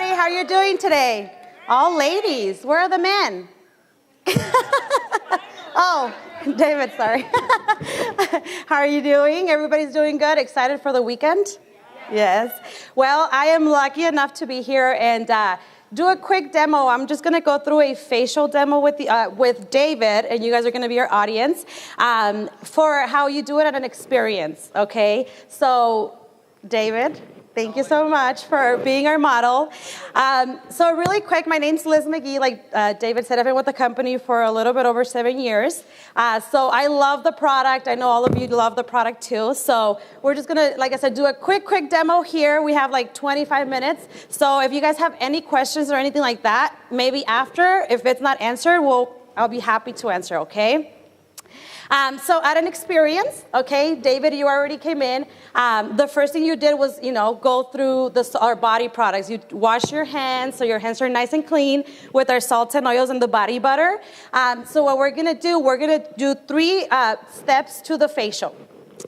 everybody. How are you doing today? All ladies. Where are the men? Oh, David, sorry. How are you doing? Everybody's doing good? Excited for the weekend? Yes. Well, I am lucky enough to be here and do a quick demo. I'm just going to go through a facial demo with David, and you guys are going to be our audience, for how you do it at an experience, okay? So, David, thank you so much for being our model. So really quick, my name's Liz McGee. Like David said, I've been with the company for a little bit over 7 years. So I love the product. I know all of you love the product too. So we're just gonna, like I said, do a quick demo here. We have like 25 minutes. So if you guys have any questions or anything like that, maybe after, if it's not answered, I'll be happy to answer, okay? So at an experience, okay, David, you already came in. The first thing you did was, go through our body products. You wash your hands so your hands are nice and clean with our salts and oils and the body butter. So what we're going to do 3 steps to the facial.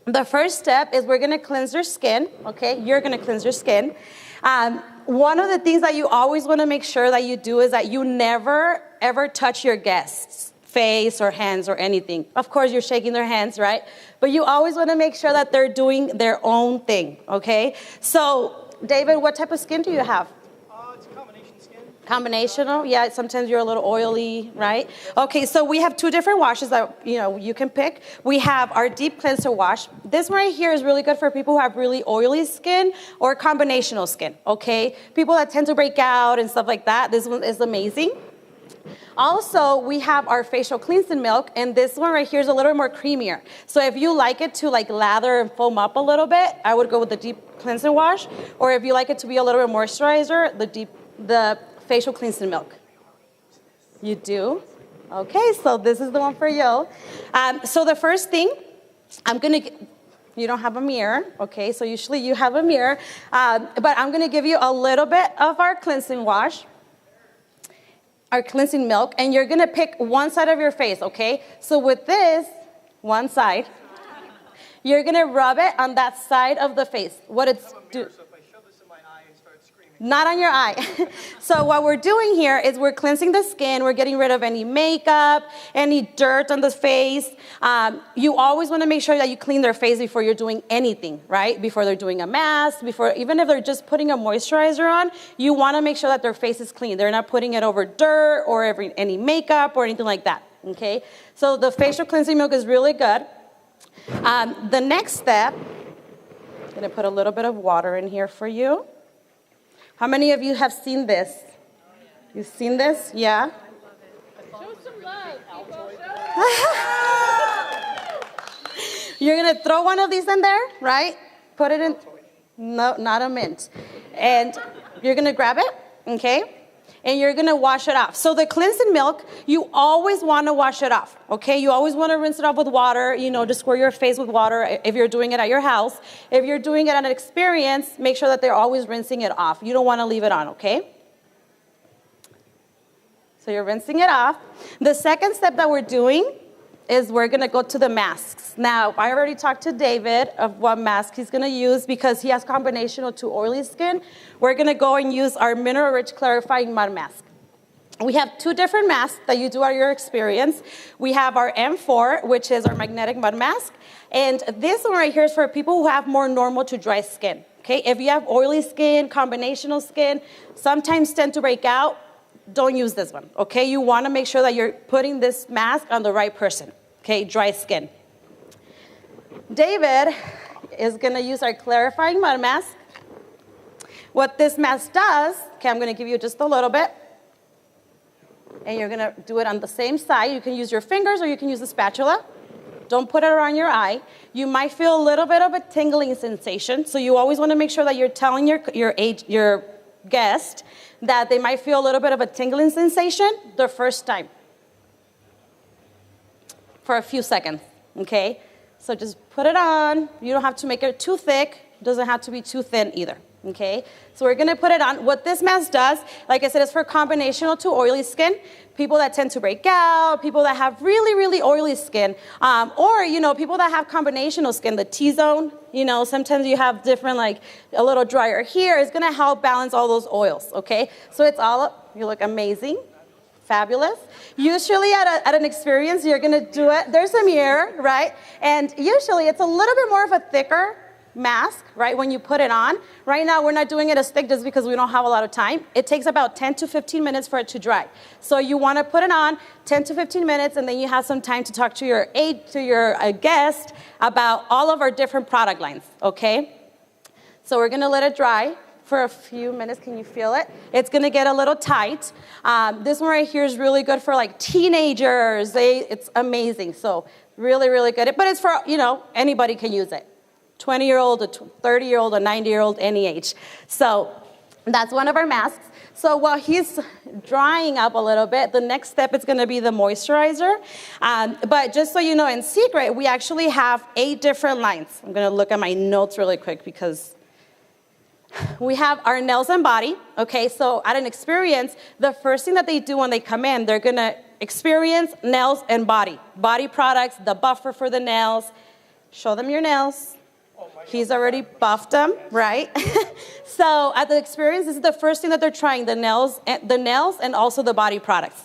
The first step is we're going to cleanse your skin, okay? You're going to cleanse your skin. One of the things that you always want to make sure that you do is that you never, ever touch your guests' face or hands or anything. Of course, you're shaking their hands, right? But you always want to make sure that they're doing their own thing, okay? So, David, what type of skin do you have? It's a combination skin. Combinational? Yeah, sometimes you're a little oily, right? Okay, so we have 2 different washes that, you can pick. We have our deep cleanser wash. This one right here is really good for people who have really oily skin or combinational skin, okay? People that tend to break out and stuff like that, this one is amazing. Also, we have our facial cleansing milk, and this one right here is a little more creamier. So if you like it to like lather and foam up a little bit, I would go with the deep cleanser wash. Or if you like it to be a little bit moisturizer, the facial cleansing milk. You do? Okay, so this is the one for you. So the first thing, you don't have a mirror, okay? So usually you have a mirror, but I'm gonna give you a little bit of our cleansing wash. Our cleansing milk, and you're gonna pick one side of your face, okay? So with this, one side, you're gonna rub it on that side of the face. What it's do? So if I shove this in my eye and start screaming. Not on your eye. So what we're doing here is we're cleansing the skin. We're getting rid of any makeup, any dirt on the face. You always want to make sure that you clean their face before you're doing anything, right? Before they're doing a mask, even if they're just putting a moisturizer on, you want to make sure that their face is clean. They're not putting it over dirt or any makeup or anything like that, okay? So the facial cleansing milk is really good. The next step, I'm going to put a little bit of water in here for you. How many of you have seen this? You've seen this? Yeah? Show some love, You're going to throw one of these in there, right? Put it in. No, not a mint. And you're going to grab it, okay? And you're going to wash it off. So the cleansing milk, you always want to wash it off, okay? You always want to rinse it off with water, just squirt your face with water if you're doing it at your house. If you're doing it at an experience, make sure that they're always rinsing it off. You don't want to leave it on, okay? So you're rinsing it off. The second step that we're doing is we're going to go to the masks. Now, I already talked to David of what mask he's going to use because he has combinational to oily skin. We're going to go and use our mineral-rich clarifying mud mask. We have 2 different masks that you do at your experience. We have our M4, which is our magnetic mud mask. And this one right here is for people who have more normal to dry skin. Okay, if you have oily skin, combinational skin, sometimes tend to break out, don't use this one, okay? You want to make sure that you're putting this mask on the right person, okay? Dry skin. David is going to use our clarifying mud mask. What this mask does, okay, I'm going to give you just a little bit. And you're going to do it on the same side. You can use your fingers or you can use the spatula. Don't put it around your eye. You might feel a little bit of a tingling sensation. So you always want to make sure that you're telling your guest that they might feel a little bit of a tingling sensation the first time for a few seconds, okay? So just put it on. You don't have to make it too thick. It doesn't have to be too thin either, Okay, so we're gonna put it on. What this mask does, like I said, is for combinational to oily skin. People that tend to break out, people that have really, really oily skin, or, people that have combinational skin, the T-zone, sometimes you have different, like a little drier here. It's gonna help balance all those oils, okay? So it's you look amazing, fabulous. Usually at an experience, you're gonna do it, there's a mirror, right? And usually it's a little bit more of a thicker mask, right, when you put it on. Right now, we're not doing it as thick just because we don't have a lot of time. It takes about 10 to 15 minutes for it to dry. So you want to put it on 10 to 15 minutes, and then you have some time to talk to your guest about all of our different product lines, okay? So we're going to let it dry for a few minutes. Can you feel it? It's going to get a little tight. This one right here is really good for, like, teenagers. It's amazing. So really, really good. But it's for, anybody can use it. 20-year-old, a 30-year-old, a 90-year-old, any age. So that's one of our masks. So while he's drying up a little bit, the next step is going to be the moisturizer. But just so you know, in secret, we actually have 8 different lines. I'm going to look at my notes really quick because we have our nails and body. Okay, so at an experience, the first thing that they do when they come in, they're going to experience nails and body. Body products, the buffer for the nails. Show them your nails. He's already buffed them, right? So at the experience, this is the first thing that they're trying, the nails and also the body products.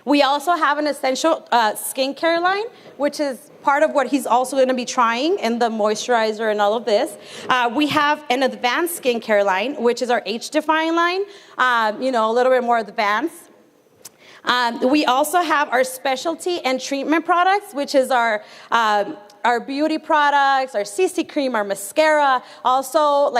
We also have an essential skincare line, which is part of what he's also going to be trying in the moisturizer and all of this. We have an advanced skincare line, which is our age-defying line, a little bit more advanced. We also have our specialty and treatment products, which is our beauty products, our CC cream, our mascara, also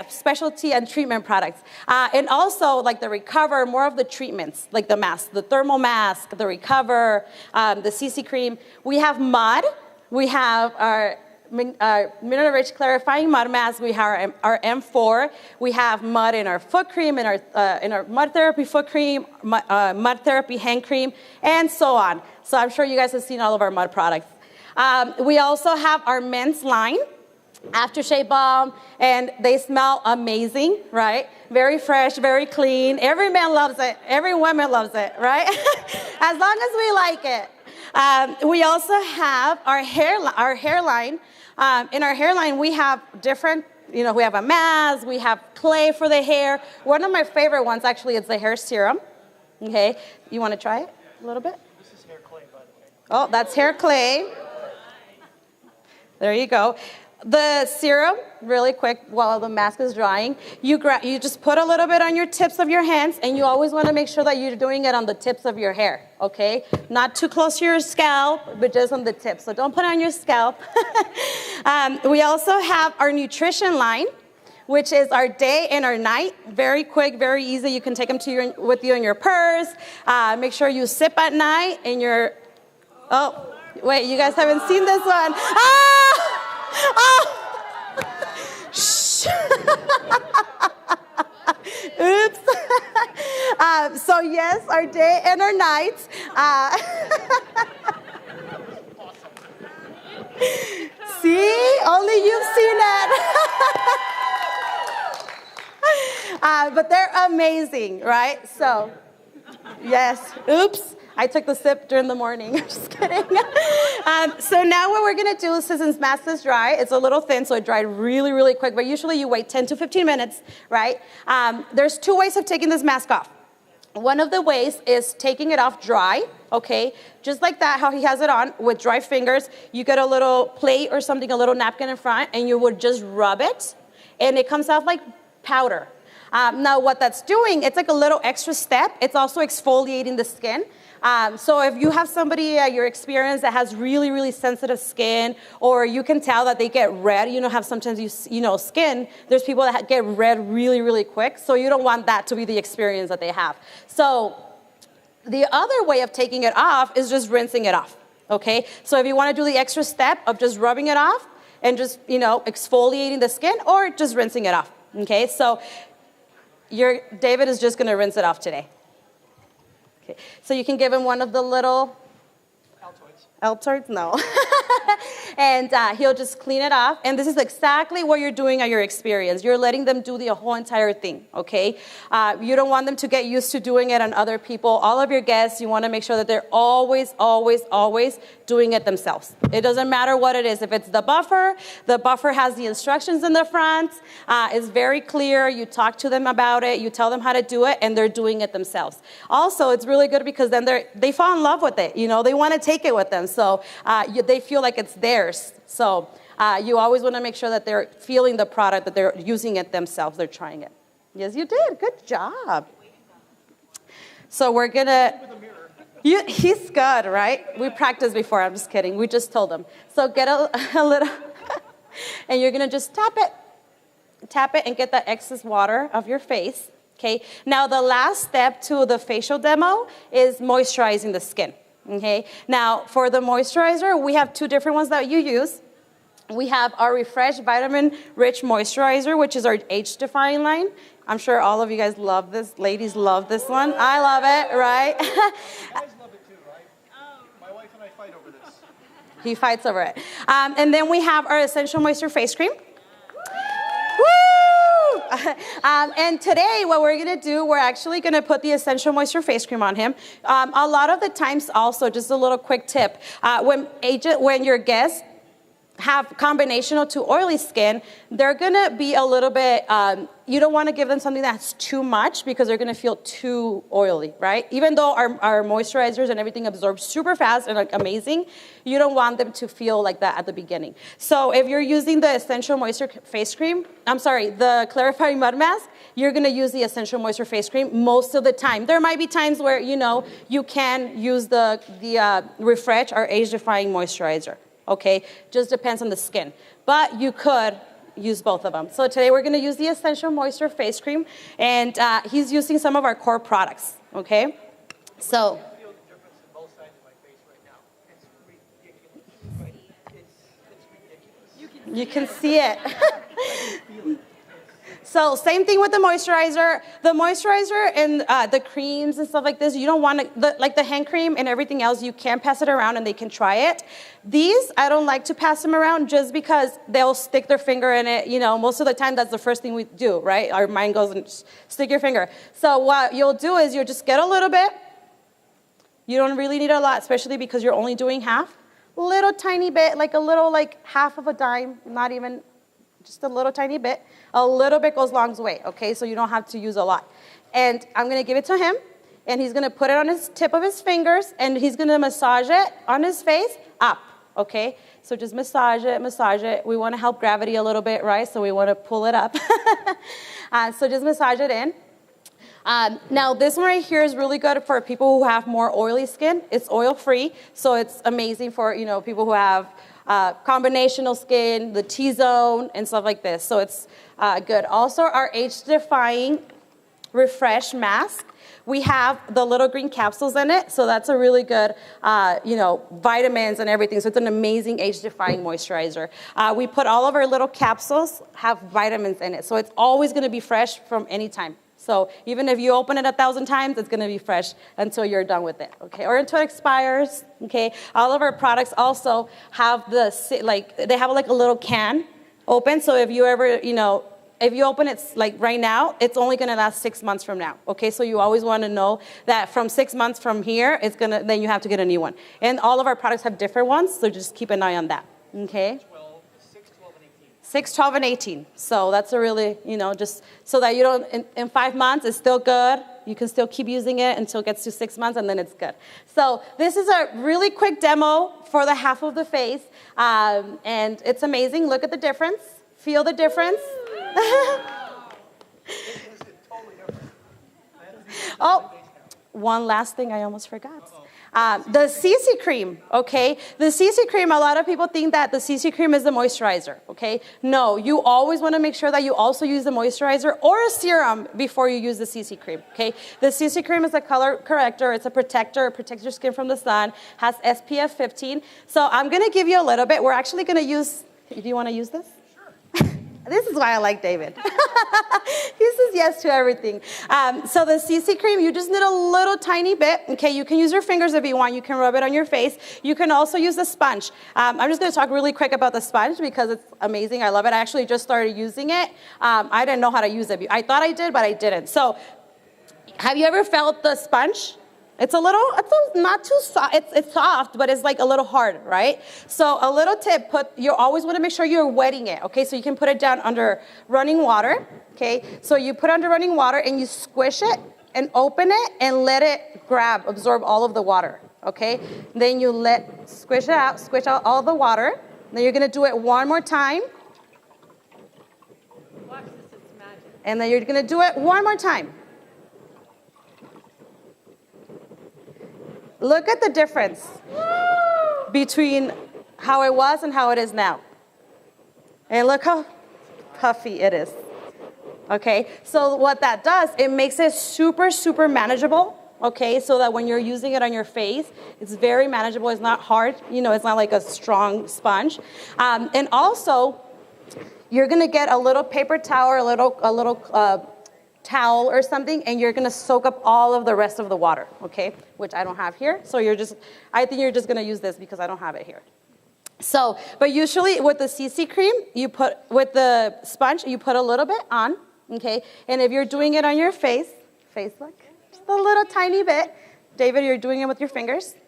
specialty and treatment products. And also like the Recover, more of the treatments, like the mask, the thermal mask, the Recover, the CC cream. We have mud. We have our mineral-rich clarifying mud mask. We have our M4. We have mud in our foot cream, in our mud therapy foot cream, mud therapy hand cream, and so on. So I'm sure you guys have seen all of our mud products. We also have our men's line, aftershave balm, and they smell amazing, right? Very fresh, very clean. Every man loves it. Every woman loves it, right? As long as we like it. We also have our hairline. In our hairline, we have different, we have a mask, we have clay for the hair. One of my favorite ones, actually, is the hair serum. Okay, you want to try it a little bit? This is hair clay, by the way. Oh, that's hair clay. There you go. The serum, really quick, while the mask is drying, you just put a little bit on your tips of your hands, and you always want to make sure that you're doing it on the tips of your hair, okay? Not too close to your scalp, but just on the tips. So don't put it on your scalp. We also have our nutrition line, which is our day and our night. Very quick, very easy. You can take them with you in your purse. Make sure you sip at night in your... Oh, wait, you guys haven't seen this one. Ah! Oh! Shh. Oops. So yes, our day and our nights. See, only you've seen it. But they're amazing, right? So, yes. Oops. I took the sip during the morning. I'm just kidding. So now what we're going to do is, since mask is dry, it's a little thin, so it dried really, really quick. But usually you wait 10 to 15 minutes, right? There's 2 ways of taking this mask off. One of the ways is taking it off dry, okay? Just like that, how he has it on, with dry fingers. You get a little plate or something, a little napkin in front, and you would just rub it, and it comes off like powder. Now what that's doing, it's like a little extra step. It's also exfoliating the skin. So if you have somebody at your experience that has really, really sensitive skin, or you can tell that they get red, have sometimes skin, there's people that get red really, really quick, so you don't want that to be the experience that they have. So the other way of taking it off is just rinsing it off, okay? So if you want to do the extra step of just rubbing it off and just, exfoliating the skin, or just rinsing it off, okay? So David is just going to rinse it off today. Okay. So you can give him one of the little Altoids. Altoids? No. And he'll just clean it off. And this is exactly what you're doing at your experience. You're letting them do the whole entire thing, okay? You don't want them to get used to doing it on other people. All of your guests, you want to make sure that they're always, always, always doing it themselves. It doesn't matter what it is. If it's the buffer has the instructions in the front. It's very clear. You talk to them about it. You tell them how to do it, and they're doing it themselves. Also, it's really good because then they fall in love with it. You know, they want to take it with them. So they feel like it's theirs. So you always want to make sure that they're feeling the product, that they're using it themselves, they're trying it. Yes, you did. Good job. So we're going to... He's good, right? We practiced before. I'm just kidding. We just told him. So get a little... and you're going to just tap it and get the excess water of your face. Okay. Now, the last step to the facial demo is moisturizing the skin. Okay. Now, for the moisturizer, we have two different ones that you use. We have our Refresh Vitamin Rich Moisturizer, which is our age-defying line. I'm sure all of you guys love this. Ladies love this one. I love it, right? Guys love it too, right? My wife and I fight over this. He fights over it. And then we have our Essential Moisture Face Cream. Woo! And today, what we're going to do, we're actually going to put the Essential Moisture Face Cream on him. A lot of the times also, just a little quick tip, when your guests have combinational to oily skin, they're going to be a little bit, you don't want to give them something that's too much because they're going to feel too oily, right? Even though our moisturizers and everything absorb super fast and like amazing, you don't want them to feel like that at the beginning. So if you're using the Essential Moisture Face Cream, the Clarifying Mud Mask, you're going to use the Essential Moisture Face Cream most of the time. There might be times where, you can use the Refresh or Age-Defying Moisturizer. Okay, just depends on the skin. But you could use both of them. So today we're going to use the Essential Moisture Face Cream, and he's using some of our core products, okay? So... I feel the difference in both sides of my face right now. It's ridiculous. It's ridiculous. You can see it. So same thing with the moisturizer. The moisturizer and the creams and stuff like this, you don't want to, like the hand cream and everything else, you can pass it around and they can try it. These, I don't like to pass them around just because they'll stick their finger in it. Most of the time that's the first thing we do, right? Our mind goes and stick your finger. So what you'll do is you'll just get a little bit. You don't really need a lot, especially because you're only doing half. Little tiny bit, like half of a dime, not even, just a little tiny bit. A little bit goes a long way, okay? So you don't have to use a lot. And I'm going to give it to him, and he's going to put it on his tip of his fingers, and he's going to massage it on his face up, okay? So just massage it. We want to help gravity a little bit, right? So we want to pull it up. So just massage it in. Now, this one right here is really good for people who have more oily skin. It's oil-free, so it's amazing for, people who have combinational skin, the T-zone, and stuff like this. So it's good. Also, our age-defying Refresh Mask. We have the little green capsules in it, so that's a really good, vitamins and everything. So it's an amazing age-defying moisturizer. We put all of our little capsules have vitamins in it, so it's always going to be fresh from any time. So even if you open it 1,000 times, it's going to be fresh until you're done with it, okay? Or until it expires, okay? All of our products also have they have like a little can open. So if you ever, if you open it like right now, it's only going to last 6 months from now, okay? So you always want to know that from 6 months from here, then you have to get a new one. And all of our products have different ones, so just keep an eye on that, okay? 6, 12, and 18. So that's a really, just so that you don't, in 5 months, it's still good. You can still keep using it until it gets to 6 months, and then it's good. So this is a really quick demo for the half of the face, and it's amazing. Look at the difference. Feel the difference. Oh, one last thing I almost forgot. The CC cream, okay? The CC cream, a lot of people think that the CC cream is the moisturizer, okay? No, you always want to make sure that you also use the moisturizer or a serum before you use the CC cream, okay? The CC cream is a color corrector. It's a protector. It protects your skin from the sun, has SPF 15. So I'm going to give you a little bit. We're actually going to use, do you want to use this? Sure. This is why I like David. He says yes to everything. So the CC cream, you just need a little tiny bit. Okay, you can use your fingers if you want. You can rub it on your face. You can also use the sponge. I'm just going to talk really quick about the sponge because it's amazing. I love it. I actually just started using it. I didn't know how to use it. I thought I did, but I didn't. So have you ever felt the sponge? It's not too soft. It's soft, but it's like a little hard, right? So a little tip, you always want to make sure you're wetting it, okay? So you can put it down under running water, okay? So you put it under running water and you squish it and open it and let it absorb all of the water, okay? Then you squish out all the water. Then you're gonna do it one more time. Watch this, it's magic. And then you're gonna do it one more time. Look at the difference between how it was and how it is now. And look how puffy it is. Okay, so what that does, it makes it super, super manageable. Okay, so that when you're using it on your face, it's very manageable. It's not hard. You know, it's not like a strong sponge. And also, you're gonna get a little paper towel, or a little towel or something, and you're gonna soak up all of the rest of the water, okay? Which I don't have here, so I think you're just gonna use this because I don't have it here. So, but usually with the CC cream, with the sponge, you put a little bit on, okay? And if you're doing it on your face look, just a little tiny bit. David, you're doing it with your fingers. Can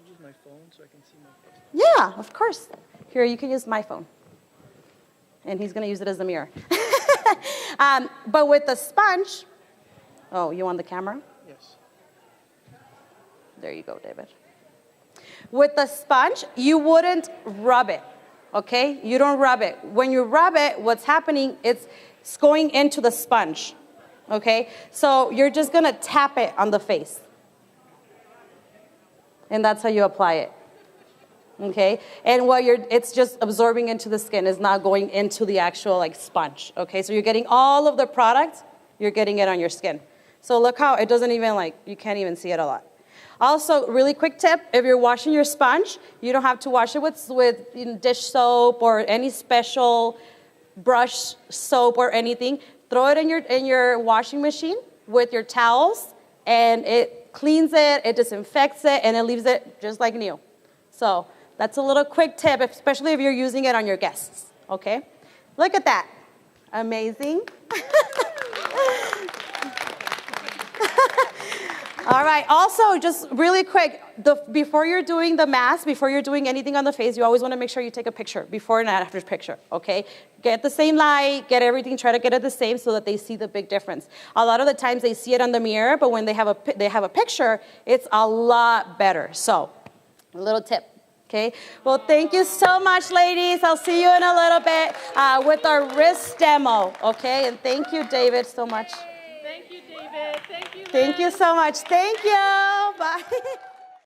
I use my phone so I can see my face? Yeah, of course. Here, you can use my phone. And he's gonna use it as a mirror. But with the sponge, oh, you want the camera? Yes. There you go, David. With the sponge, you wouldn't rub it, okay? You don't rub it. When you rub it, what's happening, it's going into the sponge, okay? So you're just gonna tap it on the face. And that's how you apply it. Okay, and it's just absorbing into the skin. It's not going into the actual like sponge. Okay, so you're getting all of the product. You're getting it on your skin. So look how it doesn't even you can't even see it a lot. Also, really quick tip: if you're washing your sponge, you don't have to wash it with dish soap or any special brush soap or anything. Throw it in your washing machine with your towels, and it cleans it, it disinfects it, and it leaves it just like new. So that's a little quick tip, especially if you're using it on your guests, okay? Look at that. Amazing. All right, also, just really quick, before you're doing the mask, before you're doing anything on the face, you always want to make sure you take a picture, before and after picture, okay? Get the same light, get everything, try to get it the same so that they see the big difference. A lot of the times they see it on the mirror, but when they have a picture, it's a lot better. So, a little tip. Okay. Well, thank you so much, ladies. I'll see you in a little bit with our wrist demo. Okay. And thank you, David, so much. Thank you, David. Thank you, Liz. Thank you so much. Thank you. Bye.